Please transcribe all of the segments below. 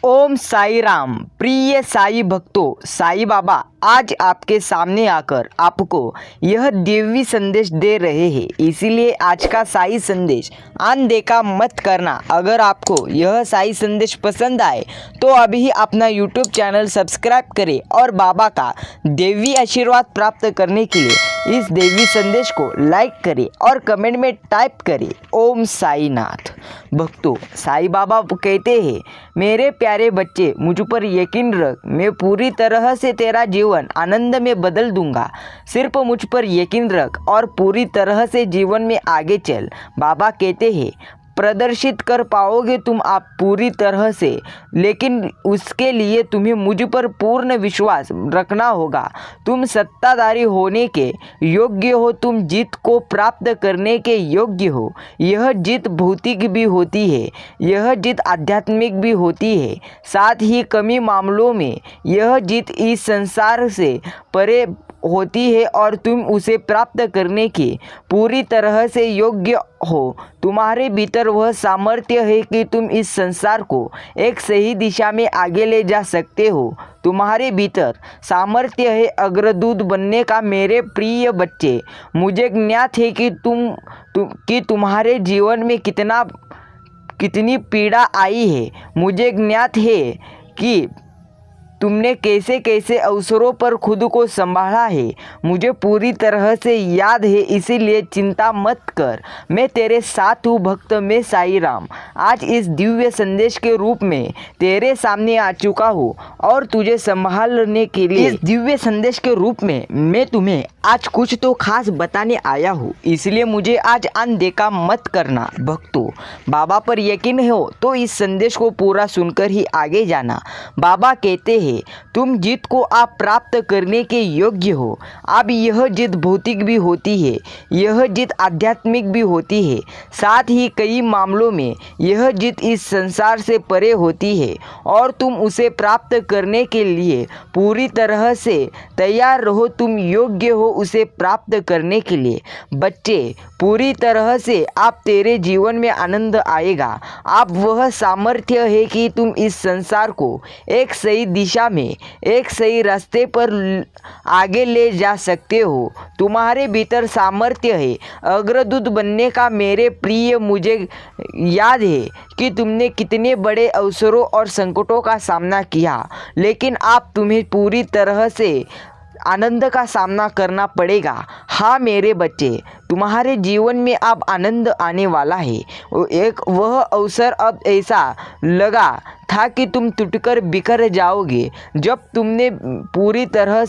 ओम साई राम। प्रिय साई भक्तों, साई बाबा आज आपके सामने आकर आपको यह दिव्य संदेश दे रहे हैं। इसीलिए आज का साई संदेश अनदेखा मत करना। अगर आपको यह साई संदेश पसंद आए तो अभी अपना यूट्यूब चैनल सब्सक्राइब करें और बाबा का देवी आशीर्वाद प्राप्त करने के लिए इस देवी संदेश को लाइक करें और कमेंट में टाइप करें ओम साई नाथ। भक्तों, साई बाबा कहते हैं, मेरे प्यारे बच्चे, मुझ पर यकीन रख, मैं पूरी तरह से तेरा जीवन आनंद में बदल दूंगा। सिर्फ मुझ पर यकीन रख और पूरी तरह से जीवन में आगे चल। बाबा कहते हैं, प्रदर्शित कर पाओगे तुम आप पूरी तरह से, लेकिन उसके लिए तुम्हें मुझ पर पूर्ण विश्वास रखना होगा। तुम सत्ताधारी होने के योग्य हो, तुम जीत को प्राप्त करने के योग्य हो। यह जीत भौतिक भी होती है, यह जीत आध्यात्मिक भी होती है। साथ ही कमी मामलों में यह जीत इस संसार से परे होती है और तुम उसे प्राप्त करने के पूरी तरह से योग्य हो। तुम्हारे भीतर वह सामर्थ्य है कि तुम इस संसार को एक सही दिशा में आगे ले जा सकते हो। तुम्हारे भीतर सामर्थ्य है अग्रदूत बनने का। मेरे प्रिय बच्चे, मुझे ज्ञात है कि तुम्हारे जीवन में कितनी पीड़ा आई है। मुझे ज्ञात है कि तुमने कैसे कैसे अवसरों पर खुद को संभाला है। मुझे पूरी तरह से याद है, इसीलिए चिंता मत कर। मैं तेरे साथ हूँ भक्त, मैं साई राम। आज इस दिव्य संदेश के रूप में तेरे सामने आ चुका हूँ और तुझे संभालने के लिए इस दिव्य संदेश के रूप में मैं तुम्हें आज कुछ तो खास बताने आया हूँ। इसलिए मुझे आज अनदेखा मत करना। भक्तों, बाबा पर यकीन हो तो इस संदेश को पूरा सुनकर ही आगे जाना। बाबा कहते हैं, तुम जीत को आप प्राप्त करने के योग्य हो। अब यह जीत भौतिक भी होती है, यह जीत आध्यात्मिक भी होती है। साथ ही कई मामलों में यह जीत इस संसार से परे होती है और तुम उसे प्राप्त करने के लिए पूरी तरह से तैयार रहो। तुम योग्य हो उसे प्राप्त करने के लिए। बच्चे, पूरी तरह से आप तेरे जीवन में आनंद आएगा। आप वह सामर्थ्य है कि तुम इस संसार को एक सही दिशा में, एक सही रास्ते पर आगे ले जा सकते हो। तुम्हारे भीतर सामर्थ्य है अग्रदूत बनने का। मेरे प्रिय, मुझे याद है कि तुमने कितने बड़े अवसरों और संकटों का सामना किया, लेकिन आप तुम्हें पूरी तरह से आनंद का सामना करना पड़ेगा। हाँ मेरे बच्चे, तुम्हारे जीवन में अब आनंद आने वाला है। वह अवसर अब ऐसा लगा था कि तुम टूटकर बिखर जाओगे। जब तुमने पूरी तरह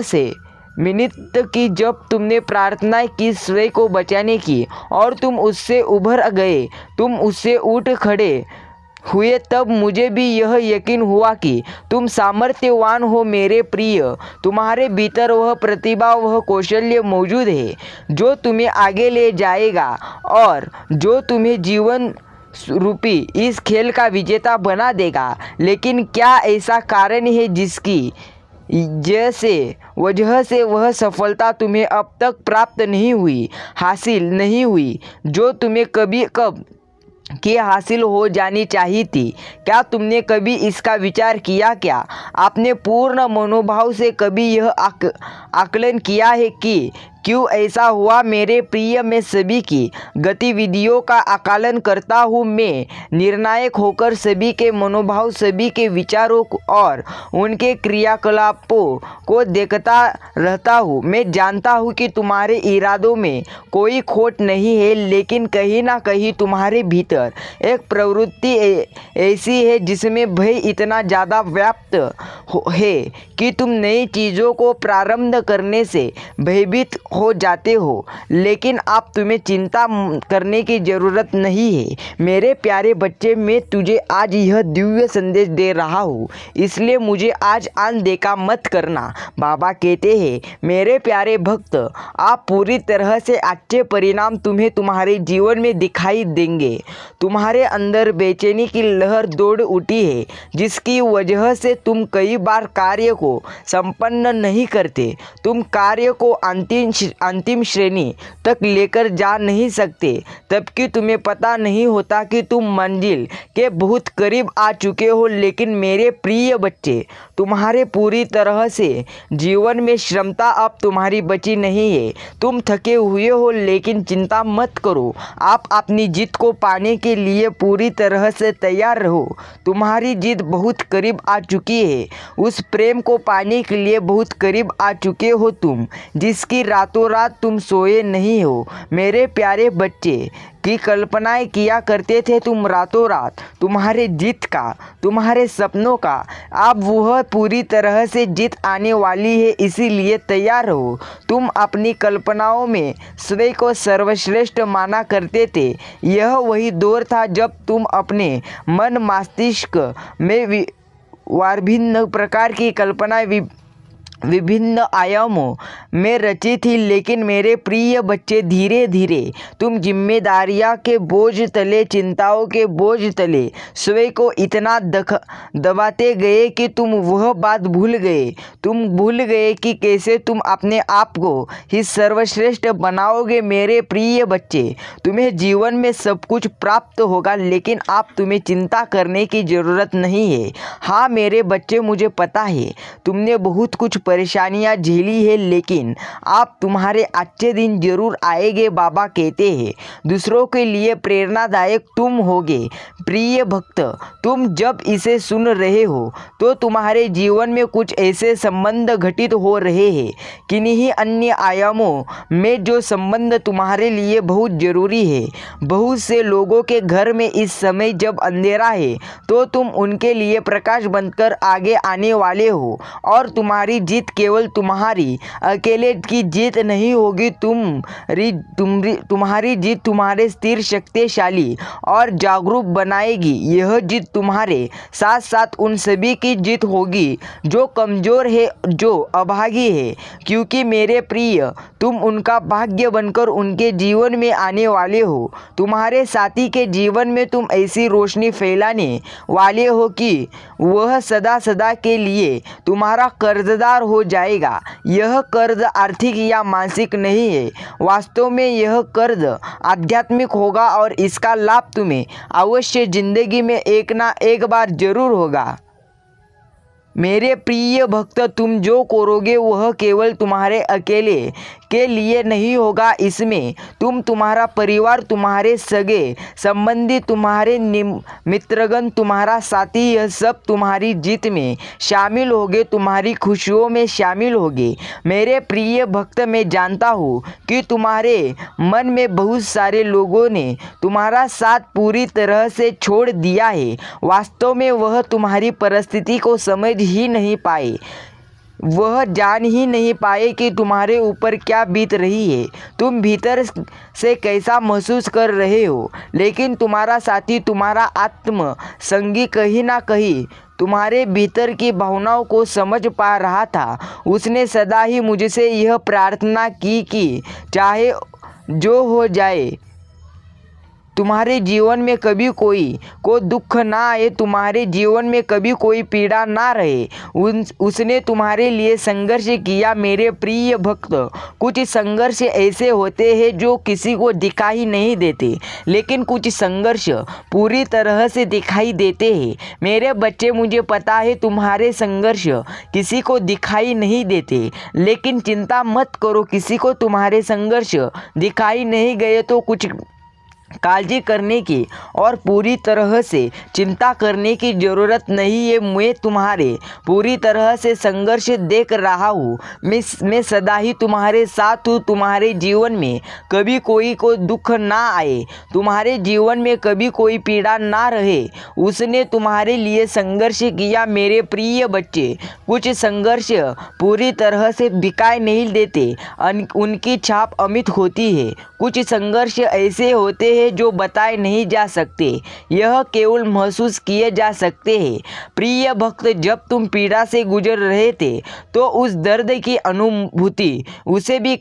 से मिन्नत की, जब तुमने प्रार्थना की स्वयं को बचाने की और तुम उससे उभर गए, तुम उससे उठ खड़े हुए, तब मुझे भी यह यकीन हुआ कि तुम सामर्थ्यवान हो। मेरे प्रिय, तुम्हारे भीतर वह प्रतिभा, वह कौशल्य मौजूद है जो तुम्हें आगे ले जाएगा और जो तुम्हें जीवन रूपी इस खेल का विजेता बना देगा। लेकिन क्या ऐसा कारण है जिसकी वजह से वह सफलता तुम्हें अब तक प्राप्त नहीं हुई, हासिल नहीं हुई, जो तुम्हें कब कि हासिल हो जानी चाहिए थी? क्या तुमने कभी इसका विचार किया? क्या आपने पूर्ण मनोभाव से कभी यह आकलन किया है कि क्यों ऐसा हुआ? मेरे प्रिय, मैं सभी की गतिविधियों का आकलन करता हूँ। मैं निर्णायक होकर सभी के मनोभाव, सभी के विचारों और उनके क्रियाकलापों को देखता रहता हूँ। मैं जानता हूँ कि तुम्हारे इरादों में कोई खोट नहीं है, लेकिन कहीं ना कहीं तुम्हारे भीतर एक प्रवृत्ति ऐसी है जिसमें भय इतना ज़्यादा व्याप्त है कि तुम नई चीज़ों को प्रारंभ करने से भयभीत हो जाते हो। लेकिन अब तुम्हें चिंता करने की ज़रूरत नहीं है। मेरे प्यारे बच्चे, मैं तुझे आज यह दिव्य संदेश दे रहा हूँ, इसलिए मुझे आज अनदेखा मत करना। बाबा कहते हैं, मेरे प्यारे भक्त, आप पूरी तरह से अच्छे परिणाम तुम्हें तुम्हारे जीवन में दिखाई देंगे। तुम्हारे अंदर बेचैनी की लहर दौड़ उठी है, जिसकी वजह से तुम कई बार कार्य को संपन्न नहीं करते। तुम कार्य को अंतिम अंतिम श्रेणी तक लेकर जा नहीं सकते, तबकि तुम्हें पता नहीं होता कि तुम मंजिल के बहुत करीब आ चुके हो। लेकिन मेरे प्रिय बच्चे, तुम्हारे पूरी तरह से जीवन में क्षमता अब तुम्हारी बची नहीं है। तुम थके हुए हो, लेकिन चिंता मत करो। आप अपनी जीत को पाने के लिए पूरी तरह से तैयार रहो। तुम्हारी जीत बहुत करीब आ चुकी है। उस प्रेम को पाने के लिए बहुत करीब आ चुके हो तुम, जिसकी रातों रात तुम सोए नहीं हो। मेरे प्यारे बच्चे की कल्पनाएं किया करते थे तुम रातों रात, तुम्हारे जीत का, तुम्हारे सपनों का। अब वह पूरी तरह से जीत आने वाली है, इसीलिए तैयार रहो। तुम अपनी कल्पनाओं में स्वयं को सर्वश्रेष्ठ माना करते थे। यह वही दौर था जब तुम अपने मन मस्तिष्क में विभिन्न प्रकार की कल्पनाएं विभिन्न आयामों में रची थी। लेकिन मेरे प्रिय बच्चे, धीरे धीरे तुम जिम्मेदारियां के बोझ तले, चिंताओं के बोझ तले स्वयं को इतना दबाते गए कि तुम वह बात भूल गए। तुम भूल गए कि कैसे तुम अपने आप को ही सर्वश्रेष्ठ बनाओगे। मेरे प्रिय बच्चे, तुम्हें जीवन में सब कुछ प्राप्त होगा, लेकिन आप तुम्हें चिंता करने की ज़रूरत नहीं है। हाँ मेरे बच्चे, मुझे पता है तुमने बहुत कुछ परेशानियां झेली है, लेकिन आप तुम्हारे अच्छे दिन जरूर आएंगे। बाबा कहते हैं दूसरों के लिए प्रेरणादायक तुम होगे। प्रिय भक्त, तुम जब इसे सुन रहे हो तो तुम्हारे जीवन में कुछ ऐसे संबंध घटित हो रहे हैं, किन्हीं अन्य आयामों में जो संबंध तुम्हारे लिए बहुत ज़रूरी है। बहुत से लोगों के घर में इस समय जब अंधेरा है तो तुम उनके लिए प्रकाश बनकर आगे आने वाले हो, और तुम्हारी जीत केवल तुम्हारी अकेले की जीत नहीं होगी। तुम्हारी जीत तुम्हारे स्थिर, शक्तिशाली और जागरूक बनाएगी। यह जीत तुम्हारे साथ साथ उन सभी की जीत होगी जो कमज़ोर है, जो अभागी है, क्योंकि मेरे प्रिय, तुम उनका भाग्य बनकर उनके जीवन में आने वाले हो। तुम्हारे साथी के जीवन में तुम ऐसी रोशनी फैलाने वाले हो कि वह सदा सदा के लिए तुम्हारा कर्जदार हो जाएगा। यह कर्ज आर्थिक या मानसिक नहीं है, वास्तव में यह कर्ज आध्यात्मिक होगा, और इसका लाभ तुम्हें अवश्य जिंदगी में एक ना एक बार जरूर होगा। मेरे प्रिय भक्त, तुम जो करोगे वह केवल तुम्हारे अकेले के लिए नहीं होगा। इसमें तुम, तुम्हारा परिवार, तुम्हारे सगे संबंधी, तुम्हारे मित्रगण, तुम्हारा साथी, यह सब तुम्हारी जीत में शामिल होंगे, तुम्हारी खुशियों में शामिल होंगे। मेरे प्रिय भक्त, मैं जानता हूँ कि तुम्हारे मन में बहुत सारे लोगों ने तुम्हारा साथ पूरी तरह से छोड़ दिया है। वास्तव में वह तुम्हारी परिस्थिति को समझ ही नहीं पाए, वह जान ही नहीं पाए कि तुम्हारे ऊपर क्या बीत रही है, तुम भीतर से कैसा महसूस कर रहे हो। लेकिन तुम्हारा साथी, तुम्हारा आत्म संगी कहीं ना कहीं तुम्हारे भीतर की भावनाओं को समझ पा रहा था। उसने सदा ही मुझसे यह प्रार्थना की कि चाहे जो हो जाए, तुम्हारे जीवन में कभी कोई दुख ना आए, तुम्हारे जीवन में कभी कोई पीड़ा ना रहे। उसने तुम्हारे लिए संघर्ष किया। मेरे प्रिय भक्त, कुछ संघर्ष ऐसे होते हैं जो किसी को दिखाई नहीं देते, लेकिन कुछ संघर्ष पूरी तरह से दिखाई देते हैं। मेरे बच्चे, मुझे पता है तुम्हारे संघर्ष किसी को दिखाई नहीं देते, लेकिन चिंता मत करो। किसी को तुम्हारे संघर्ष दिखाई नहीं गए तो कुछ काळजी करने की और पूरी तरह से चिंता करने की ज़रूरत नहीं है। मैं तुम्हारे पूरी तरह से संघर्ष देख रहा हूँ। मैं सदा ही तुम्हारे साथ हूँ। तुम्हारे जीवन में कभी कोई दुख ना आए, तुम्हारे जीवन में कभी कोई पीड़ा ना रहे। उसने तुम्हारे लिए संघर्ष किया। मेरे प्रिय बच्चे, कुछ संघर्ष पूरी तरह से दिखाई नहीं देते, उनकी छाप अमिट होती है। कुछ संघर्ष ऐसे होते हैं जो बताए नहीं जा सकते, यह केवल महसूस किए जा सकते हैं। प्रिय भक्त, जब तुम पीड़ा से गुजर रहे थे तो उस दर्द की अनुभूति उसे भी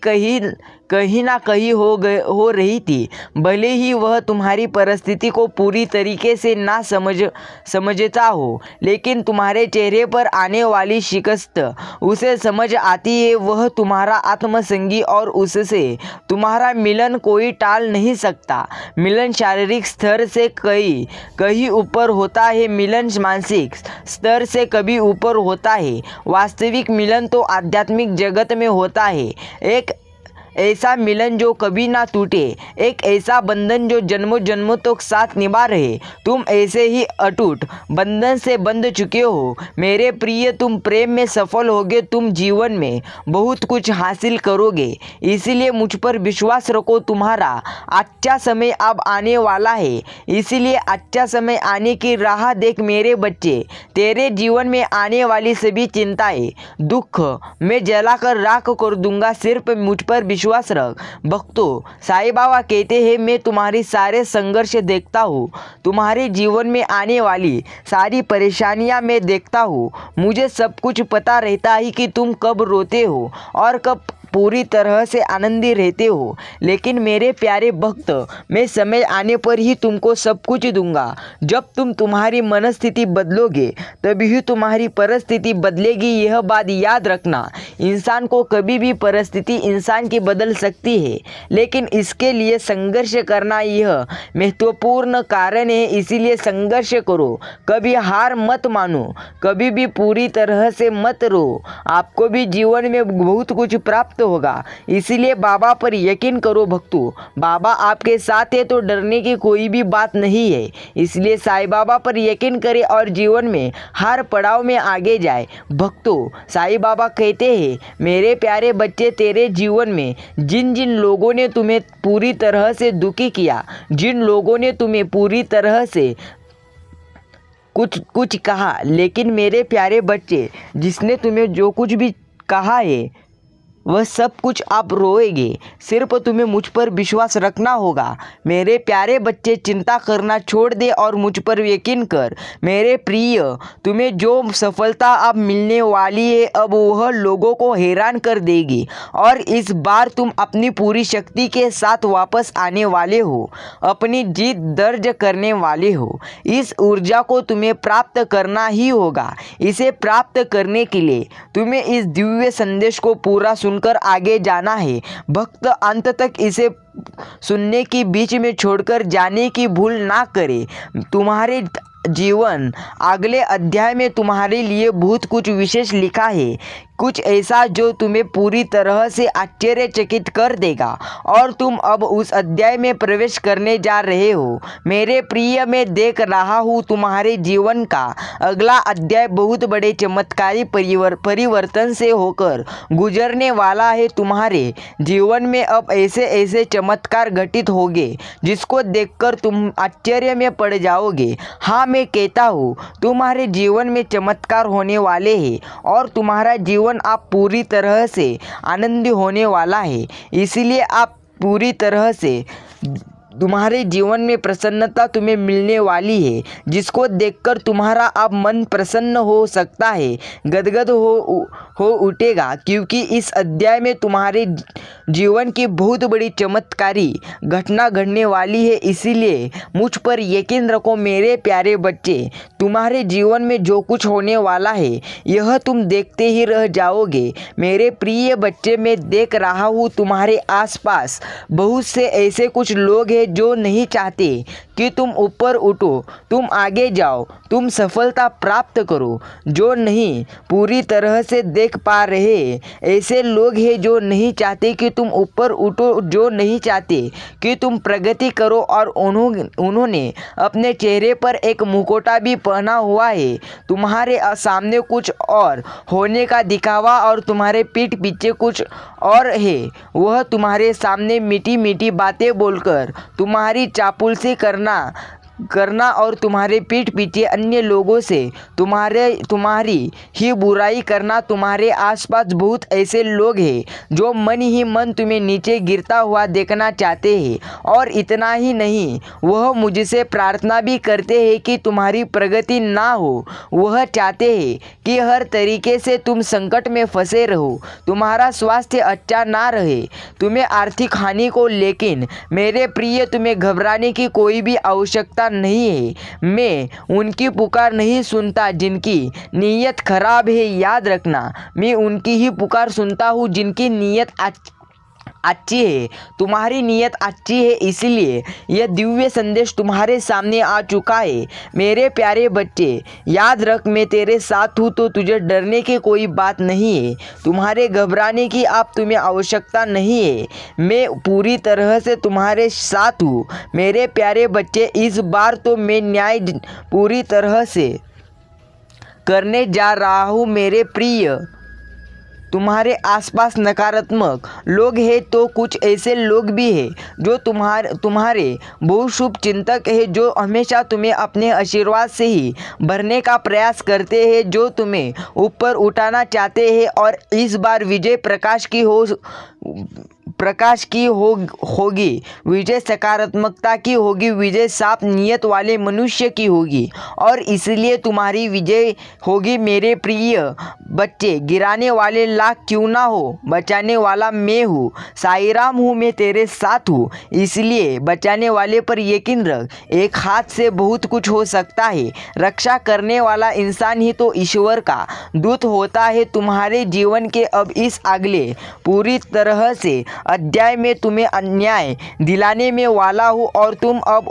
कहीं ना कहीं हो रही थी। भले ही वह तुम्हारी परिस्थिति को पूरी तरीके से ना समझता हो, लेकिन तुम्हारे चेहरे पर आने वाली शिकस्त उसे समझ आती है। वह तुम्हारा आत्मसंगी और उससे तुम्हारा मिलन कोई टाल नहीं सकता। मिलन शारीरिक स्तर से कहीं ऊपर होता है, मिलन मानसिक स्तर से कभी ऊपर होता है। वास्तविक मिलन तो आध्यात्मिक जगत में होता है, एक ऐसा मिलन जो कभी ना टूटे, एक ऐसा बंधन जो जन्मों जन्मों तक साथ निभा रहे। तुम ऐसे ही अटूट बंधन से बंध चुके हो मेरे प्रिय। तुम प्रेम में सफल होगे, तुम जीवन में बहुत कुछ हासिल करोगे। इसीलिए मुझ पर विश्वास रखो, तुम्हारा अच्छा समय अब आने वाला है। इसीलिए अच्छा समय आने की राह देख मेरे बच्चे। तेरे जीवन में आने वाली सभी चिंताएं, दुख मैं जलाकर राख कर दूंगा, सिर्फ मुझ पर विश्वास रख। भक्तों, साईं बाबा कहते हैं, मैं तुम्हारी सारे संघर्ष देखता हूँ, तुम्हारे जीवन में आने वाली सारी परेशानियाँ मैं देखता हूँ। मुझे सब कुछ पता रहता है कि तुम कब रोते हो और कब पूरी तरह से आनंदी रहते हो। लेकिन मेरे प्यारे भक्त, मैं समय आने पर ही तुमको सब कुछ दूंगा। जब तुम तुम्हारी मनस्थिति बदलोगे तभी ही तुम्हारी परिस्थिति बदलेगी। यह बात याद रखना, इंसान को कभी भी परिस्थिति इंसान की बदल सकती है, लेकिन इसके लिए संघर्ष करना यह महत्वपूर्ण कारण है। इसीलिए संघर्ष करो, कभी हार मत मानो, कभी भी पूरी तरह से मत रो। आपको भी जीवन में बहुत कुछ प्राप्त होगा। इसीलिए बाबा पर यकीन करो भक्तों, बाबा आपके साथ है तो डरने की कोई भी बात नहीं है। इसलिए साईं बाबा पर यकीन करें और जीवन में हर पड़ाव में आगे जाए। भक्तों, साईं बाबा कहते हैं, मेरे प्यारे बच्चे, तेरे जीवन में जिन जिन लोगों ने तुम्हें पूरी तरह से दुखी किया, जिन लोगों ने तुम्हें पूरी तरह से कुछ कहा, लेकिन मेरे प्यारे बच्चे, जिसने तुम्हें जो कुछ भी कहा है वह सब कुछ आप रोएंगे। सिर्फ तुम्हें मुझ पर विश्वास रखना होगा। मेरे प्यारे बच्चे, चिंता करना छोड़ दे और मुझ पर यकीन कर। मेरे प्रिय, तुम्हें जो सफलता अब मिलने वाली है, अब वह लोगों को हैरान कर देगी और इस बार तुम अपनी पूरी शक्ति के साथ वापस आने वाले हो, अपनी जीत दर्ज करने वाले हो। इस ऊर्जा को तुम्हें प्राप्त करना ही होगा। इसे प्राप्त करने के लिए तुम्हें इस दिव्य संदेश को पूरा कर आगे जाना है। भक्त, अंत तक इसे सुनने की बीच में छोड़कर जाने की भूल ना करे। तुम्हारे जीवन अगले अध्याय में तुम्हारे लिए बहुत कुछ विशेष लिखा है, कुछ ऐसा जो तुम्हें पूरी तरह से आश्चर्यचकित कर देगा और तुम अब उस अध्याय में प्रवेश करने जा रहे हो। मेरे प्रिय, मैं देख रहा हूँ तुम्हारे जीवन का अगला अध्याय बहुत बड़े चमत्कारी परिवर्तन से होकर गुजरने वाला है। तुम्हारे जीवन में अब ऐसे ऐसे चमत्कार घटित होंगे जिसको देखकर तुम आश्चर्य में पड़ जाओगे। हाँ, मैं कहता हूँ, तुम्हारे जीवन में चमत्कार होने वाले हैं और तुम्हारा जीवन आप पूरी तरह से आनंदी होने वाला है। इसीलिए आप पूरी तरह से तुम्हारे जीवन में प्रसन्नता तुम्हें मिलने वाली है, जिसको देखकर तुम्हारा अब मन प्रसन्न हो सकता है, गदगद हो उठेगा, क्योंकि इस अध्याय में तुम्हारे जीवन की बहुत बड़ी चमत्कारी घटना घटने वाली है। इसीलिए मुझ पर यकीन रखो मेरे प्यारे बच्चे, तुम्हारे जीवन में जो कुछ होने वाला है यह तुम देखते ही रह जाओगे। मेरे प्रिय बच्चे, मैं देख रहा हूँ तुम्हारे आसपास बहुत से ऐसे कुछ लोग हैं जो नहीं चाहते कि तुम ऊपर उठो, तुम आगे जाओ, तुम सफलता प्राप्त करो। जो नहीं पूरी तरह से देख पा रहे ऐसे लोग हैं जो नहीं चाहते कि तुम ऊपर उठो, जो नहीं चाहते कि तुम प्रगति करो और उन्होंने अपने चेहरे पर एक मुखौटा भी पहना हुआ है। तुम्हारे सामने कुछ और होने का दिखावा और तुम्हारे पीठ पीछे कुछ और है। वह तुम्हारे सामने मीठी मीठी बातें बोलकर तुम्हारी चापलूसी करना करना और तुम्हारे पीठ पीछे अन्य लोगों से तुम्हारी ही बुराई करना। तुम्हारे आसपास बहुत ऐसे लोग हैं जो मन ही मन तुम्हें नीचे गिरता हुआ देखना चाहते हैं, और इतना ही नहीं, वह मुझसे प्रार्थना भी करते हैं कि तुम्हारी प्रगति ना हो। वह चाहते हैं कि हर तरीके से तुम संकट में फंसे रहो, तुम्हारा स्वास्थ्य अच्छा ना रहे, तुम्हें आर्थिक हानि को। लेकिन मेरे प्रिय, तुम्हें घबराने की कोई भी आवश्यकता नहीं है। मैं उनकी पुकार नहीं सुनता जिनकी नीयत खराब है। याद रखना, मैं उनकी ही पुकार सुनता हूँ जिनकी नीयत अच्छी है। तुम्हारी नीयत अच्छी है, इसलिए यह दिव्य संदेश तुम्हारे सामने आ चुका है। मेरे प्यारे बच्चे, याद रख, मैं तेरे साथ हूँ, तो तुझे डरने की कोई बात नहीं है। तुम्हारे घबराने की अब तुम्हें आवश्यकता नहीं है। मैं पूरी तरह से तुम्हारे साथ हूँ मेरे प्यारे बच्चे। इस बार तो मैं न्याय पूरी तरह से करने जा रहा हूँ मेरे प्रिय। तुम्हारे आसपास नकारात्मक लोग हैं, तो कुछ ऐसे लोग भी हैं जो तुम्हारे बहुत शुभ चिंतक हैं, जो हमेशा तुम्हें अपने आशीर्वाद से ही भरने का प्रयास करते हैं, जो तुम्हें ऊपर उठाना चाहते हैं। और इस बार विजय होगी, विजय सकारात्मकता की होगी, विजय साफ नियत वाले मनुष्य की होगी, और इसलिए तुम्हारी विजय होगी मेरे प्रिय बच्चे। गिराने वाले लाख क्यों ना हो, बचाने वाला मैं हूँ। साईं हूँ, मैं तेरे साथ हूँ, इसलिए बचाने वाले पर यकीन रख। एक हाथ से बहुत कुछ हो सकता है। रक्षा करने वाला इंसान ही तो ईश्वर का दूत होता है। तुम्हारे जीवन के अब इस अगले पूरी तरह से अध्याय में तुम्हें अन्याय दिलाने में वाला हूँ, और तुम अब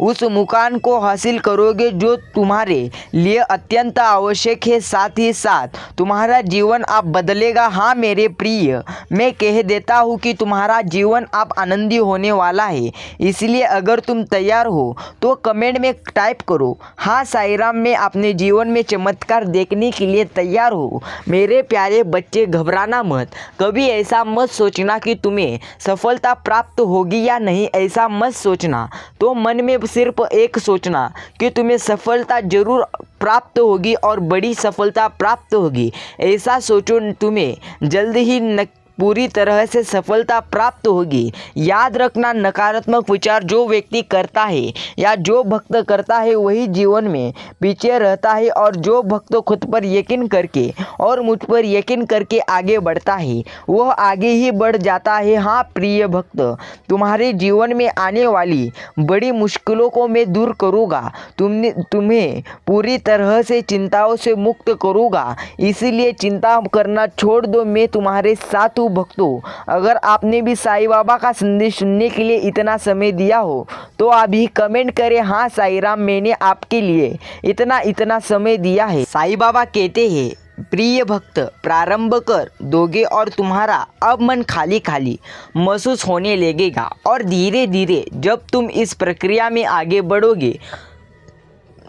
उस मुकाम को हासिल करोगे जो तुम्हारे लिए अत्यंत आवश्यक है। साथ ही साथ तुम्हारा जीवन अब बदलेगा। हाँ मेरे प्रिय, मैं कह देता हूँ कि तुम्हारा जीवन अब आनंदी होने वाला है। इसलिए अगर तुम तैयार हो तो कमेंट में टाइप करो, हाँ साईं, मैं अपने जीवन में चमत्कार देखने के लिए तैयार हूँ। मेरे प्यारे बच्चे, घबराना मत। कभी ऐसा मत सोचना कि तुम्हें सफलता प्राप्त होगी या नहीं, ऐसा मत सोचना। तो मन में सिर्फ एक सोचना कि तुम्हें सफलता जरूर प्राप्त होगी और बड़ी सफलता प्राप्त होगी। ऐसा सोचो, तुम्हें जल्द ही पूरी तरह से सफलता प्राप्त होगी। याद रखना, नकारात्मक विचार जो व्यक्ति करता है या जो भक्त करता है वही जीवन में पीछे रहता है, और जो भक्त खुद पर यकीन करके और मुझ पर यकीन करके आगे बढ़ता है वह आगे ही बढ़ जाता है। हाँ प्रिय भक्त, तुम्हारे जीवन में आने वाली बड़ी मुश्किलों को मैं दूर करूँगा, तुम्हें पूरी तरह से चिंताओं से मुक्त करूँगा। इसलिए चिंता करना छोड़ दो, मैं तुम्हारे साथ भक्तों। अगर आपने भी साईं बाबा का संदेश सुनने के लिए इतना समय दिया हो तो अभी कमेंट करें, हाँ साईं राम, मैंने आपके लिए इतना समय दिया है। साईं बाबा कहते हैं, प्रिय भक्त, प्रारंभ कर दोगे और तुम्हारा अब मन खाली खाली महसूस होने लगेगा, और धीरे धीरे जब तुम इस प्रक्रिया में आगे बढ़ोगे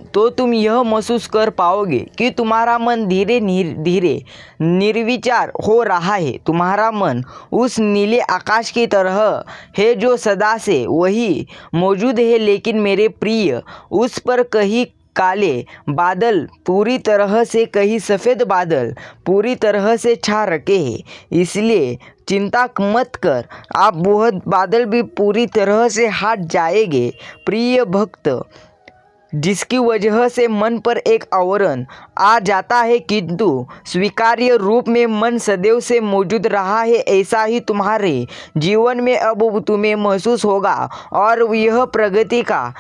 तो तुम यह महसूस कर पाओगे कि तुम्हारा मन धीरे धीरे निर्विचार हो रहा है। तुम्हारा मन उस नीले आकाश की तरह है जो सदा से वही मौजूद है, लेकिन मेरे प्रिय, उस पर कहीं काले बादल पूरी तरह से, कहीं सफ़ेद बादल पूरी तरह से छा रखे हैं। इसलिए चिंता मत कर, आप वह बादल भी पूरी तरह से हट जाएंगे। प्रिय भक्त, जिसकी वजह से मन पर एक आवरण आ जाता है किंतु स्वीकार्य रूप में मन सदैव से मौजूद रहा है, ऐसा ही तुम्हारे जीवन में अब तुम्हें महसूस होगा। और यह प्रगति का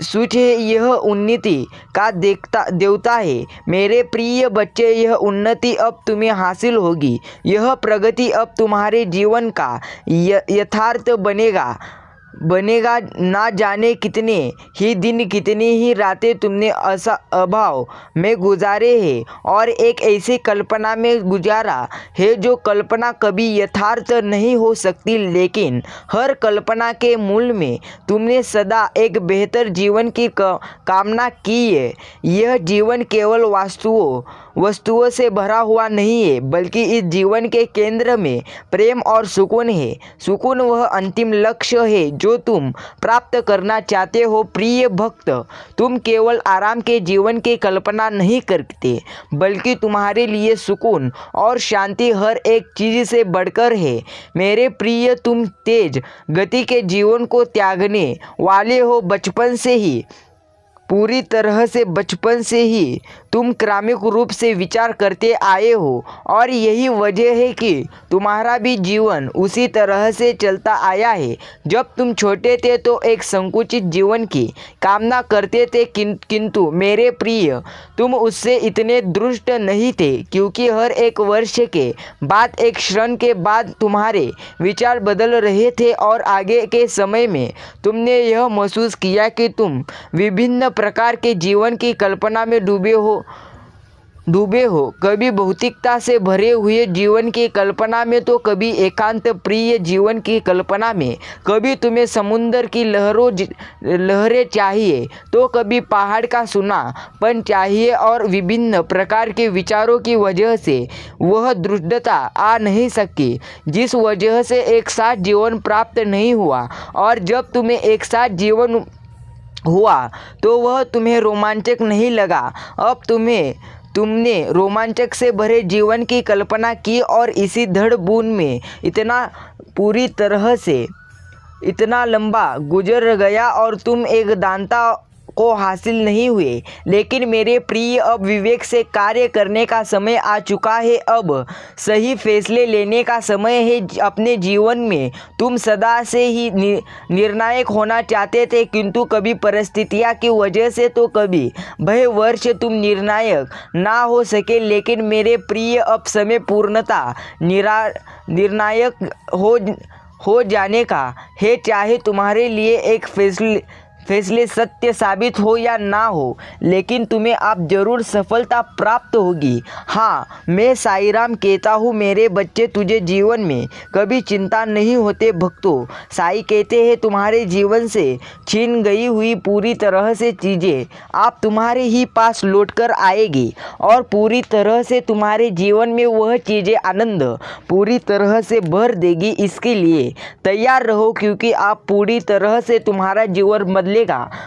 सूच है, यह उन्नति का देवता है। मेरे प्रिय बच्चे, यह उन्नति अब तुम्हें हासिल होगी। यह प्रगति अब तुम्हारे जीवन का यथार्थ बनेगा। ना जाने कितने ही दिन, कितनी ही रातें तुमने अभाव में गुजारे हैं और एक ऐसी कल्पना में गुजारा है जो कल्पना कभी यथार्थ नहीं हो सकती, लेकिन हर कल्पना के मूल में तुमने सदा एक बेहतर जीवन की कामना की है। यह जीवन केवल वस्तुओं से भरा हुआ नहीं है, बल्कि इस जीवन के केंद्र में प्रेम और सुकून है। सुकून वह अंतिम लक्ष्य है जो तुम प्राप्त करना चाहते हो। प्रिय भक्त, तुम केवल आराम के जीवन की कल्पना नहीं करते, बल्कि तुम्हारे लिए सुकून और शांति हर एक चीज़ से बढ़कर है। मेरे प्रिय, तुम तेज गति के जीवन को त्यागने वाले हो। बचपन से ही तुम क्रमिक रूप से विचार करते आए हो, और यही वजह है कि तुम्हारा भी जीवन उसी तरह से चलता आया है। जब तुम छोटे थे तो एक संकुचित जीवन की कामना करते थे, किंतु मेरे प्रिय, तुम उससे इतने दुष्ट नहीं थे, क्योंकि हर एक वर्ष के बाद, एक क्षण के बाद तुम्हारे विचार बदल रहे थे, और आगे के समय में तुमने यह महसूस किया कि तुम विभिन्न प्रकार के जीवन की कल्पना में डूबे हो। कभी भौतिकता से भरे हुए जीवन की कल्पना में, तो कभी एकांत प्रिय जीवन की कल्पना में। कभी तुम्हें समुद्र की लहरें चाहिए, तो कभी पहाड़ का सूनापन चाहिए, और विभिन्न प्रकार के विचारों की वजह से वह दृढ़ता आ नहीं सकी जिस वजह से एक साथ जीवन प्राप्त नहीं हुआ। और जब तुम्हें एक साथ जीवन हुआ तो वह तुम्हें रोमांचक नहीं लगा। अब तुमने रोमांचक से भरे जीवन की कल्पना की, और इसी धड़ बूंद में पूरी तरह से इतना लंबा गुजर गया और तुम एक दांता को हासिल नहीं हुए। लेकिन मेरे प्रिय, अब विवेक से कार्य करने का समय आ चुका है। अब सही फैसले लेने का समय है। अपने जीवन में तुम सदा से ही निर्णायक होना चाहते थे, किंतु कभी परिस्थितियां की वजह से, तो कभी भयवश तुम निर्णायक ना हो सके। लेकिन मेरे प्रिय, अब समय पूर्णतः निर्णायक हो जाने का है। चाहे तुम्हारे लिए एक फैसले सत्य साबित हो या ना हो, लेकिन तुम्हें अब जरूर सफलता प्राप्त होगी। हाँ, मैं साईं कहता हूँ, मेरे बच्चे, तुझे जीवन में कभी चिंता नहीं होते। भक्तों, साईं कहते हैं, तुम्हारे जीवन से छीन गई हुई पूरी तरह से चीज़ें आप तुम्हारे ही पास लौटकर आएगी, और पूरी तरह से तुम्हारे जीवन में वह चीज़ें आनंद पूरी तरह से भर देगी। इसके लिए तैयार रहो, क्योंकि आप पूरी तरह से तुम्हारा जीवन बदलेगा।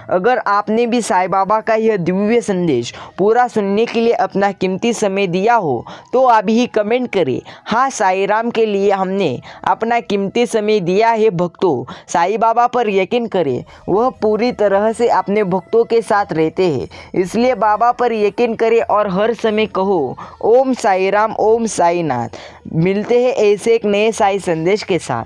अगर आपने भी साईं बाबा का यह दिव्य संदेश पूरा सुनने के लिए अपना कीमती समय दिया हो, तो अभी ही कमेंट करें, हाँ, साईं राम के लिए हमने अपना कीमती समय दिया है। भक्तों, साईं बाबा पर यकीन करें, वह पूरी तरह से अपने भक्तों के साथ रहते हैं। इसलिए बाबा पर यकीन करें और हर समय कहो, ओम साईं राम, ओम साईं नाथ। मिलते हैं ऐसे एक नए साईं संदेश के साथ।